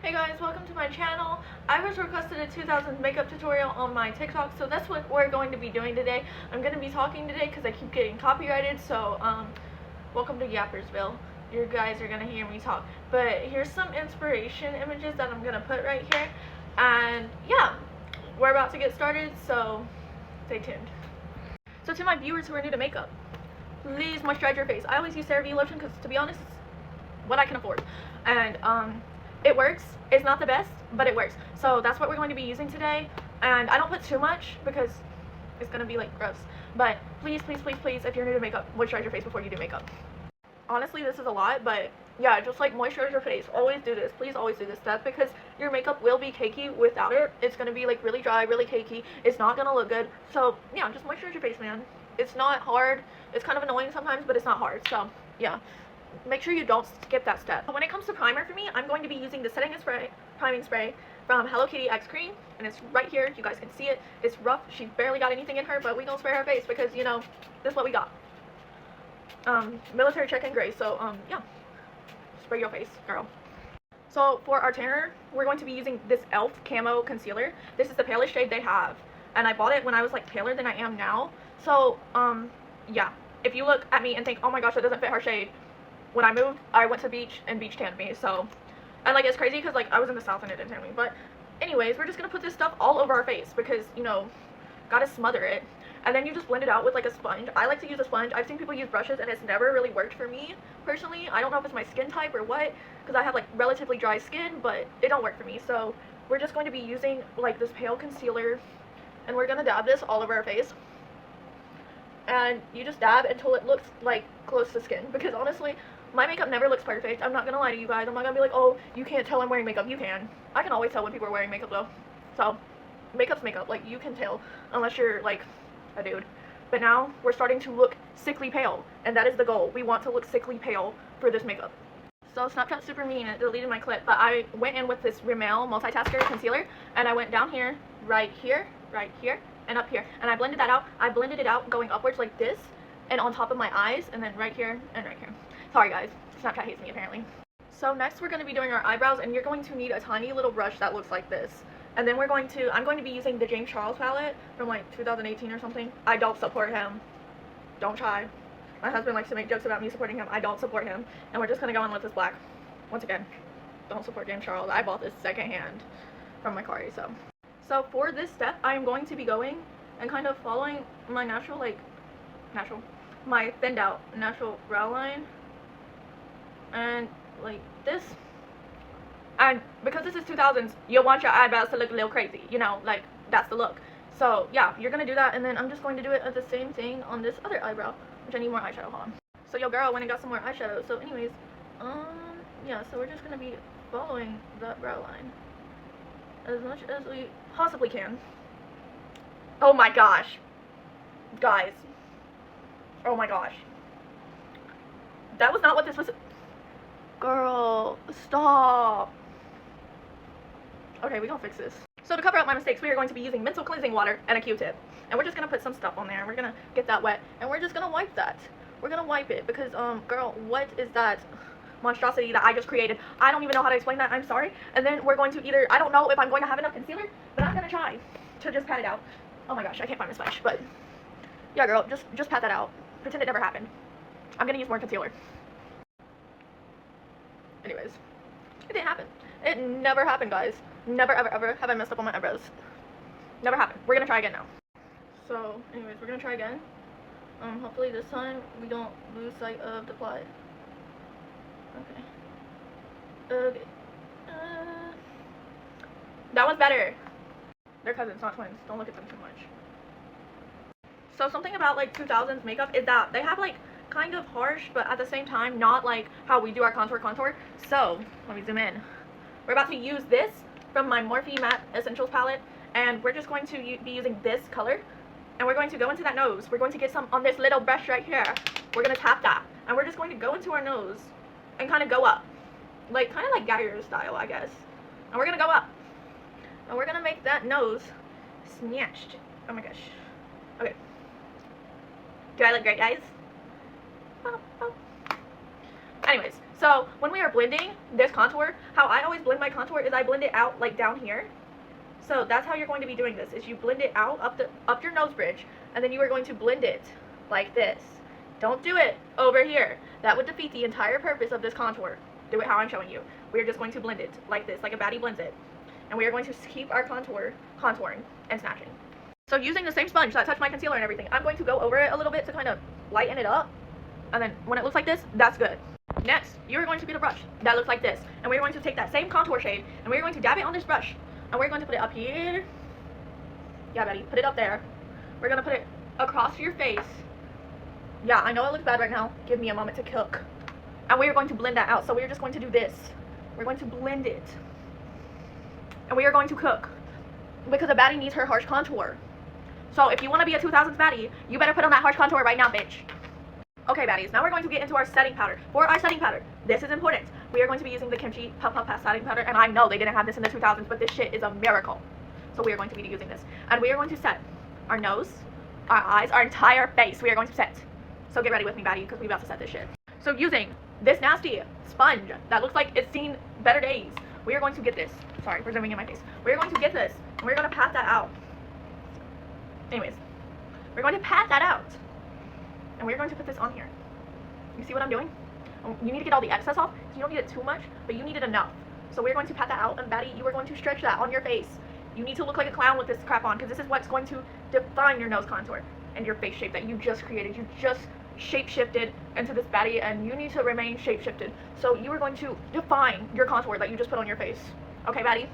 Hey guys, welcome to my channel. I was requested a 2000s makeup tutorial on my TikTok, so that's what we're going to be doing today. I'm going to be talking today because I keep getting copyrighted, so welcome to Yappersville. You guys are going to hear me talk. But here's some inspiration images that I'm going to put right here. And yeah, we're about to get started, so stay tuned. So to my viewers who are new to makeup, please moisturize your face. I always use CeraVe lotion because, to be honest, it's what I can afford. And it works. It's not the best, but it works. So that's what we're going to be using today. And I don't put too much because it's going to be like gross. But please, please, please, please, if you're new to makeup, moisturize your face before you do makeup. Honestly, this is a lot, but yeah, just like moisturize your face. Always do this. Please always do this. That's because your makeup will be cakey without it. It's going to be like really dry, really cakey. It's not going to look good. So yeah, just moisturize your face, man. It's not hard. It's kind of annoying sometimes, but it's not hard. So yeah. Make sure you don't skip that step. When it comes to primer for me, I'm going to be using the priming spray from Hello Kitty X Cream, and it's right here. You guys can see it. It's rough. She barely got anything in her, but we gonna spray her face because, you know, this is what we got. Military check-in gray. So yeah, spray your face, girl. So for our tanner, we're going to be using this e.l.f. Camo Concealer. This is the palest shade they have, and I bought it when I was like paler than I am now. So yeah, if you look at me and think, oh my gosh, that doesn't fit her shade, when I moved, I went to the beach and beach tanned me. So, and like, it's crazy because like I was in the south and it didn't tan me. But anyways, we're just gonna put this stuff all over our face because, you know, gotta smother it. And then you just blend it out with like a sponge. I like to use a sponge. I've seen people use brushes and it's never really worked for me personally. I don't know if it's my skin type or what, because I have like relatively dry skin, but it don't work for me. So we're just going to be using like this pale concealer, and we're gonna dab this all over our face. And you just dab until it looks like close to skin, because honestly, my makeup never looks perfect. I'm not gonna lie to you guys. I'm not gonna be like, oh, you can't tell I'm wearing makeup. You can. I can always tell when people are wearing makeup though. So, makeup's makeup. Like, you can tell unless you're like a dude. But now we're starting to look sickly pale, and that is the goal. We want to look sickly pale for this makeup. So Snapchat's super mean. It deleted my clip, but I went in with this Rimmel Multitasker Concealer, and I went down here, right here, and up here, and I blended that out. I blended it out going upwards like this, and on top of my eyes, and then right here and right here. Sorry guys, Snapchat hates me apparently. So next we're going to be doing our eyebrows, and you're going to need a tiny little brush that looks like this. And then I'm going to be using the James Charles palette from like 2018 or something. I don't support him. Don't try. My husband likes to make jokes about me supporting him. I don't support him. And we're just going to go in with this black. Once again, don't support James Charles. I bought this secondhand from my Kari, so. So for this step, I am going to be going and kind of following my my thinned out natural brow line. And like this, and because this is 2000s, you'll want your eyebrows to look a little crazy, you know, like that's the look. So yeah, you're gonna do that, and then I'm just going to do it at the same thing on this other eyebrow, which I need more eyeshadow on. So your girl went and got some more eyeshadow. So anyways, yeah, so we're just gonna be following that brow line as much as we possibly can. Oh my gosh, guys, oh my gosh, that was not what this was. Girl, stop. Okay, we're gonna fix this. So to cover up my mistakes, we are going to be using mental cleansing water and a Q-tip. And we're just gonna put some stuff on there. We're gonna get that wet, and we're just gonna wipe that. We're gonna wipe it because, girl, what is that monstrosity that I just created? I don't even know how to explain that. I'm sorry. And then we're going to either, I don't know if I'm going to have enough concealer, but I'm gonna try to just pat it out. Oh my gosh, I can't find my sponge, but yeah, girl, just pat that out. Pretend it never happened. I'm gonna use more concealer. Anyways, it didn't happen. It never happened, guys. Never, ever, ever have I messed up on my eyebrows. Never happened. We're gonna try again now. So, anyways, we're gonna try again. Hopefully this time we don't lose sight of the plot. Okay. That one's better. They're cousins, not twins. Don't look at them too much. So something about like 2000s makeup is that they have like kind of harsh, but at the same time not like how we do our contour. So let me zoom in. We're about to use this from my Morphe Matte Essentials palette, and we're just going to be using this color, and we're going to go into that nose. We're going to get some on this little brush right here. We're going to tap that, and we're just going to go into our nose and kind of go up, like kind of like Geyer style, I guess. And we're going to go up, and we're going to make that nose snatched. Oh my gosh. Okay, do I look great, guys? Anyways, So when we are blending this contour, how I always blend my contour is I blend it out like down here. So that's how you're going to be doing this, is you blend it out up your nose bridge, and then you are going to blend it like this. Don't do it over here. That would defeat the entire purpose of this contour. Do it how I'm showing you. We are just going to blend it like this, like a baddie blends it. And we are going to keep our contouring and snatching. So using the same sponge that touched my concealer and everything, I'm going to go over it a little bit to kind of lighten it up. And then when it looks like this, that's good. Next, you're going to get a brush that looks like this. And we're going to take that same contour shade, and we're going to dab it on this brush. And we're going to put it up here. Yeah, Betty, put it up there. We're going to put it across your face. Yeah, I know it looks bad right now. Give me a moment to cook. And we are going to blend that out. So we're just going to do this. We're going to blend it. And we are going to cook. Because a baddie needs her harsh contour. So if you want to be a 2000s baddie, you better put on that harsh contour right now, bitch. Okay, baddies, now we're going to get into our setting powder. For our setting powder, this is important. We are going to be using the Kimchi Puff Puff Pass setting powder, and I know they didn't have this in the 2000s, but this shit is a miracle. So we are going to be using this. And we are going to set our nose, our eyes, our entire face. We are going to set. So get ready with me, baddie, because we're about to set this shit. So using this nasty sponge that looks like it's seen better days, we are going to get this. Sorry for zooming in my face. We're going to get this, and we're going to pat that out. Anyways, we're going to pat that out. And we're going to put this on here. You see what I'm doing? You need to get all the excess off. You don't need it too much, but you need it enough. So we're going to pat that out, and baddie, you are going to stretch that on your face. You need to look like a clown with this crap on, because this is what's going to define your nose contour and your face shape that you just created. You just shape-shifted into this baddie, and you need to remain shape-shifted. So you are going to define your contour that you just put on your face. Okay, baddie?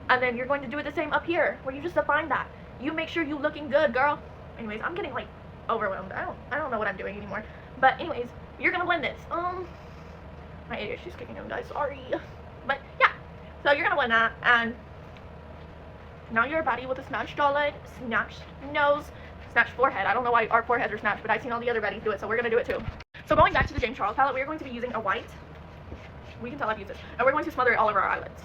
And then you're going to do it the same up here, where you just define that. You make sure you looking good, girl. Anyways, I'm getting like overwhelmed. I don't know what I'm doing anymore. But anyways, you're gonna blend this. My ADHD's kicking in, guys. Sorry. But yeah, so you're gonna blend that, and now you're a baddie with a snatched jawline, snatched nose, snatched forehead. I don't know why our foreheads are snatched, but I've seen all the other baddies do it, so we're gonna do it too. So going back to the James Charles palette, we're going to be using a white. We can tell I've used this, and we're going to smother it all over our eyelids.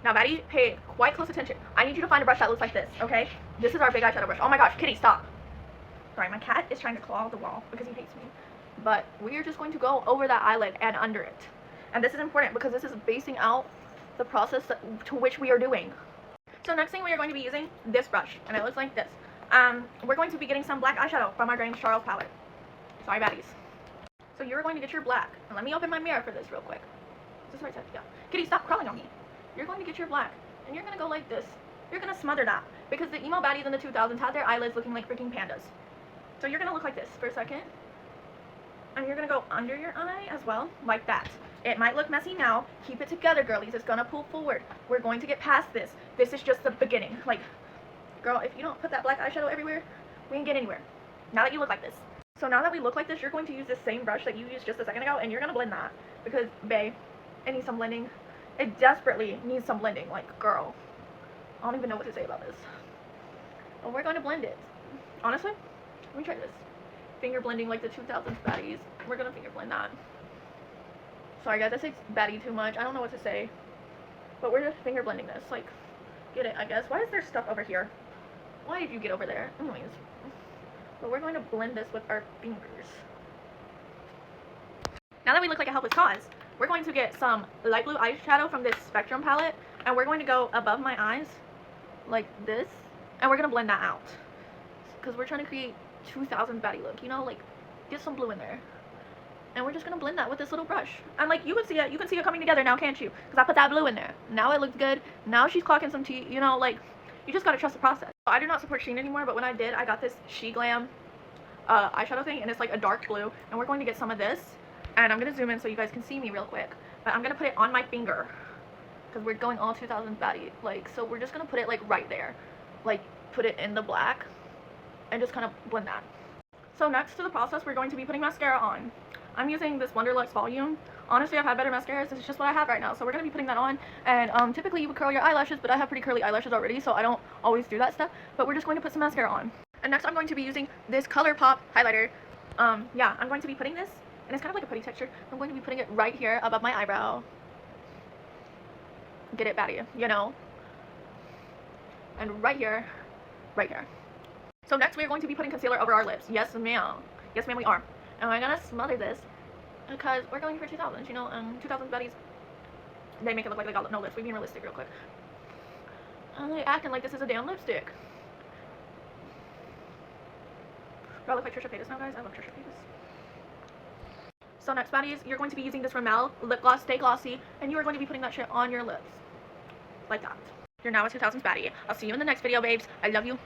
Now, baddie, pay quite close attention. I need you to find a brush that looks like this, okay? This is our big eyeshadow brush. Oh my gosh, Kitty, stop. Sorry, my cat is trying to claw the wall because he hates me. But we are just going to go over that eyelid and under it. And this is important because this is basing out the process to which we are doing. So next thing, we are going to be using this brush, and it looks like this. We're going to be getting some black eyeshadow from our James Charles palette. Sorry, baddies. So you're going to get your black. And let me open my mirror for this real quick. Is this right side? Yeah. Kitty, stop crawling on me. You're going to get your black, and you're going to go like this. You're going to smother that, because the emo baddies in the 2000s had their eyelids looking like freaking pandas. So you're going to look like this for a second, and you're going to go under your eye as well, like that. It might look messy now. Keep it together, girlies. It's going to pull forward. We're going to get past this. This is just the beginning. Like, girl, if you don't put that black eyeshadow everywhere, we ain't get anywhere. Now that you look like this. So now that we look like this, you're going to use this same brush that you used just a second ago, and you're going to blend that, because, babe, it needs some blending. It desperately needs some blending. Like, girl, I don't even know what to say about this. But we're going to blend it. Honestly, let me try this. Finger blending like the 2000s baddies. We're going to finger blend that. Sorry, guys, I say baddie too much. I don't know what to say. But we're just finger blending this. Like, get it, I guess. Why is there stuff over here? Why did you get over there? Anyways. But we're going to blend this with our fingers. Now that we look like a helpless cause, we're going to get some light blue eyeshadow from this Spectrum palette, and we're going to go above my eyes like this, and we're going to blend that out, because we're trying to create 2000 baddie look, you know, like, get some blue in there, and we're just going to blend that with this little brush, and like, you can see it coming together now, can't you, because I put that blue in there. Now it looks good. Now she's clocking some tea, you know, like, you just got to trust the process. I do not support Shein anymore, but when I did, I got this She Glam eyeshadow thing, and it's like a dark blue, and we're going to get some of this. And I'm going to zoom in so you guys can see me real quick. But I'm going to put it on my finger, because we're going all 2000 baddie. Like, so we're just going to put it, like, right there. Like, put it in the black. And just kind of blend that. So next to the process, we're going to be putting mascara on. I'm using this Wonderlux Volume. Honestly, I've had better mascaras. This is just what I have right now. So we're going to be putting that on. And typically you would curl your eyelashes, but I have pretty curly eyelashes already, so I don't always do that stuff. But we're just going to put some mascara on. And next I'm going to be using this ColourPop highlighter. Yeah, I'm going to be putting this. And it's kind of like a putty texture. I'm going to be putting it right here above my eyebrow. Get it, baddie, you know. And right here, right here. So next we are going to be putting concealer over our lips. Yes, ma'am. Yes, ma'am, we are. And we're going to smother this because we're going for 2000s, you know, 2000s baddies, they make it look like they got no lips. We're being realistic real quick. And they acting like this is a damn lipstick. Do I look like Trisha Paytas now, guys? I love Trisha Paytas. So next, baddies, you're going to be using this Rimmel lip gloss, Stay Glossy, and you are going to be putting that shit on your lips. Like that. You're now a 2000s baddie. I'll see you in the next video, babes. I love you.